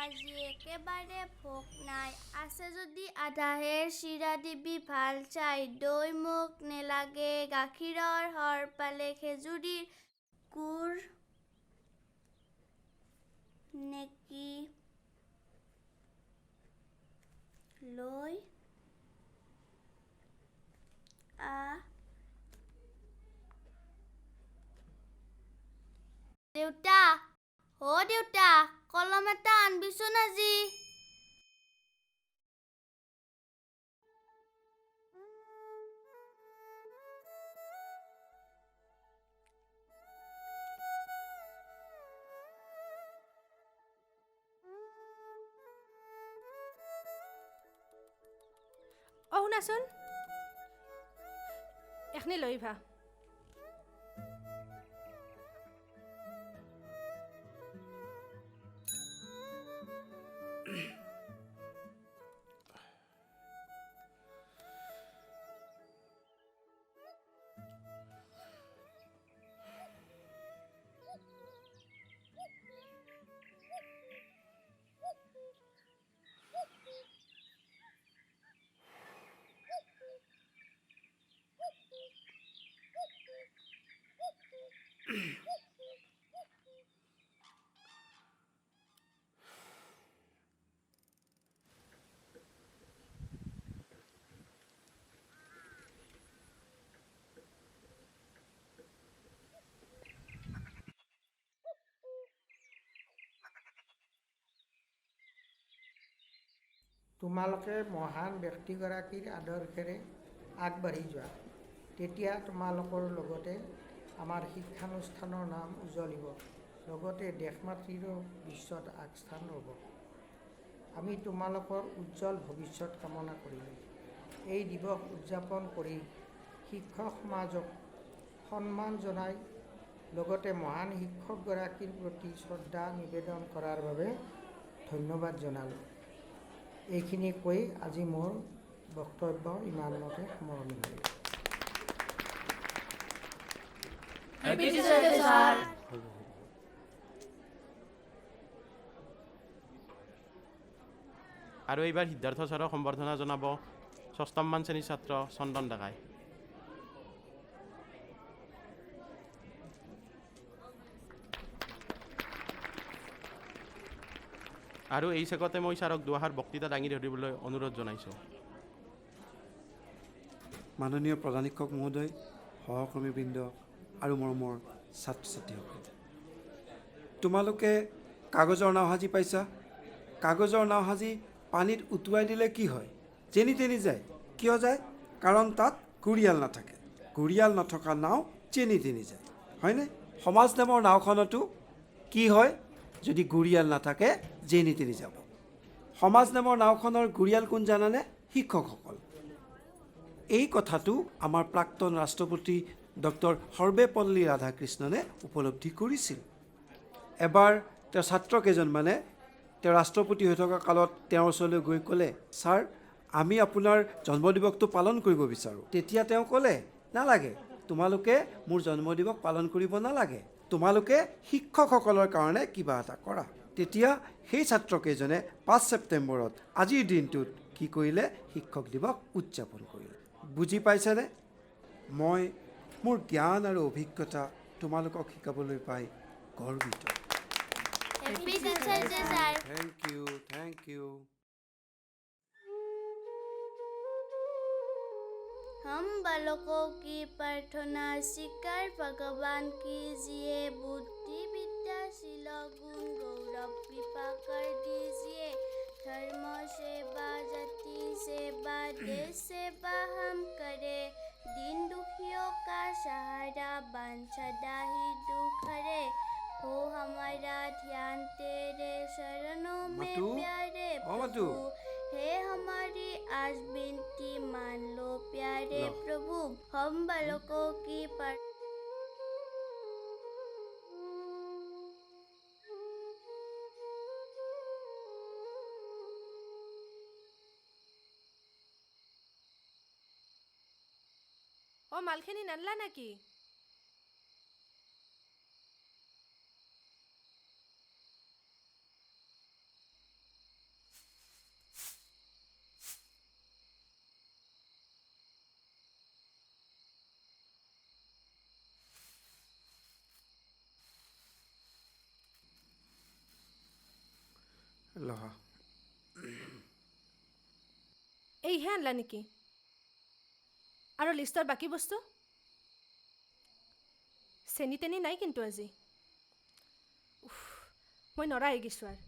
আজি একেবাৰে ভোক নাই, আছে যদি আধাহে চিৰা দিবি ভাল চাই। দৈ মোক নেলাগে, গাখীৰৰ সৰ পালে খেজুৰীৰ গুৰ নেকি লৈ দেউতা, দেউতা, কলম এটা আনবিচোন আজি। শুনাচোন, এখনি লৈ ভা। তোমালোকে মহান ব্যক্তিগৰাকীৰ আদৰ্শেৰে আগবাঢ়ি যোৱা, তেতিয়া তোমালোকৰ লগতে আমাৰ শিক্ষানুষ্ঠানৰ নাম উজ্বলিব, লগতে দেশমাতৃৰো বিশ্বত আগস্থান ৰ'ব। আমি তোমালোকৰ উজ্জ্বল ভৱিষ্যত কামনা কৰিলোঁ। এই দিৱস উদযাপন কৰি শিক্ষক সমাজক সন্মান জনাই লগতে মহান শিক্ষকগৰাকীৰ প্ৰতি শ্ৰদ্ধা নিবেদন কৰাৰ বাবে ধন্যবাদ জনালোঁ। এইখিনি কৈ আজি মোৰ বক্তব্য ইমানতে সামৰণি মাৰিলোঁ। আৰু এইবাৰ সিদ্ধাৰ্থ ছাৰক সম্বৰ্ধনা জনাব 6ম শ্ৰেণীৰ ছাত্ৰ চন্দন ডেকাই। আৰু এই চেগতে মই ছাৰক দুআষাৰ বক্তৃতা দাঙি ধৰিবলৈ অনুৰোধ জনাইছোঁ। মাননীয় প্ৰধান শিক্ষক মহোদয়, সহকৰ্মীবৃন্দ আৰু মৰমৰ ছাত্ৰ ছাত্ৰীসকল, তোমালোকে কাগজৰ নাও সাজি পাইছা। কাগজৰ নাও সাজি পানীত উটুৱাই দিলে কি হয়? যেনি তেনি যায়। কিয় যায়? কাৰণ তাত গুৰিয়াল নাথাকে। গুৰিয়াল নথকা নাও যেনি তেনি যায়, হয়নে? সমাজ নামৰ নাওখনতো কি হয়? যদি গুৰিয়াল নাথাকে যেনি তেনি যাব। সমাজ নামৰ নাওখনৰ গুৰিয়াল কোন জানানে? শিক্ষকসকল। এই কথাটো আমাৰ প্ৰাক্তন ৰাষ্ট্ৰপতি ডক্টৰ সৰ্বেপল্লী ৰাধাকৃষ্ণনে উপলব্ধি কৰিছিল। এবাৰ তেওঁ ছাত্ৰকেইজনমানে তেওঁ ৰাষ্ট্ৰপতি হৈ থকা কালত তেওঁৰ ওচৰলৈ গৈ ক'লে, ছাৰ, আমি আপোনাৰ জন্মদিৱসটো পালন কৰিব বিচাৰোঁ। তেতিয়া তেওঁ ক'লে, নালাগে, তোমালোকে মোৰ জন্মদিৱস পালন কৰিব নালাগে, তোমালোকে শিক্ষকসকলৰ কাৰণে কিবা এটা কৰা। তেতিয়া সেই ছাত্ৰকেইজনে 5 ছেপ্টেম্বৰত আজিৰ দিনটোত কি কৰিলে? শিক্ষক দিৱস উদযাপন কৰিলে। বুজি পাইছেনে? মই মোৰ জ্ঞান আৰু অভিজ্ঞতা তোমালোকক শিকাবলৈ পাই গৰ্বিত। Thank you. हम बालकों की प्रार्थना स्वीकार भगवान कीजिए, बुद्धि विद्या शील गुण गौरव कृपा कर दीजिए। धर्म सेवा, जाति सेवा, देश सेवा हम करें, दीन दुखियों का सहारा बन सदा ही दुख हरे। हो हमारा ध्यान तेरे शरणों में प्यारे प्रभु, है हमारी आज विनती मान लो प्यारे प्रभु। हम बालकों की মালখিনি নানলা নাকি? লহা এইহে আনলা নেকি আৰু লিষ্টৰ বাকী বস্তু চেনি তেনি নাই কিন্তু আজি উফ, মই নৰা হৈ গৈছোঁ আৰু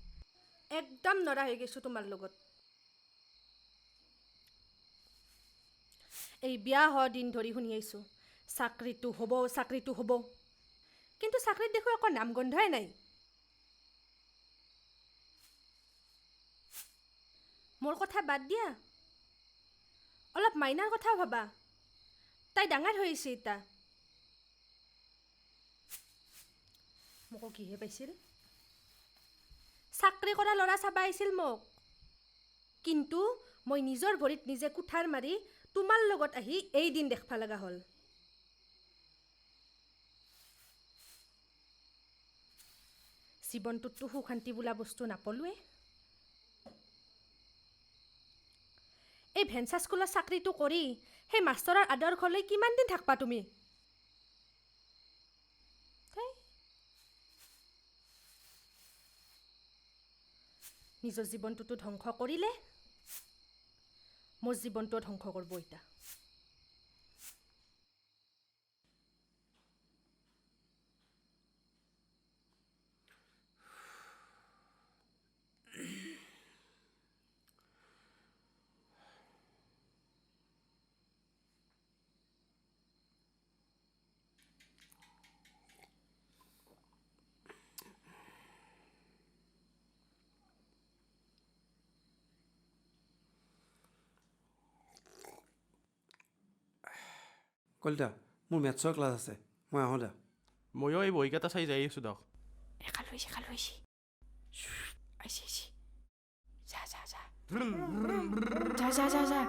একদম নৰা হৈ গৈছোঁ তোমাৰ লগত এই বিয়া হোৱা দিন ধৰি শুনি আহিছোঁ চাকৰিটো হ'ব কিন্তু চাকৰিত দেখোঁ একো নামগন্ধই নাই মোৰ কথা বাদ দিয়া অলপ মাইনাৰ কথাও ভাবা তাই ডাঙৰ হৈ আহিছে এতিয়া মোকো কিহে পাইছিল চাকৰি কৰা ল'ৰা চাবা আহিছিল মোক কিন্তু মই নিজৰ ভৰিত নিজে কুঠাৰ মাৰি তোমাৰ লগত আহি এই দিন দেখবা লগা হ'ল জীৱনটোততো সুখ শান্তি বোলা বস্তু নাপলোৱে এই ভেঞ্চাৰ স্কুলৰ চাকৰিটো কৰি সেই মাষ্টৰৰ আদৰ্শলৈ কিমান দিন থাকবা তুমি নিজৰ জীৱনটোতো ধ্বংস কৰিলে মোৰ জীৱনটোও ধ্বংস কৰিব এতিয়া কলিতা মোৰ মেথছৰ ক্লাছ আছে মই আহোঁ দা ময়ো এই বহীকেইটা চাই যাই আছোঁ দক যা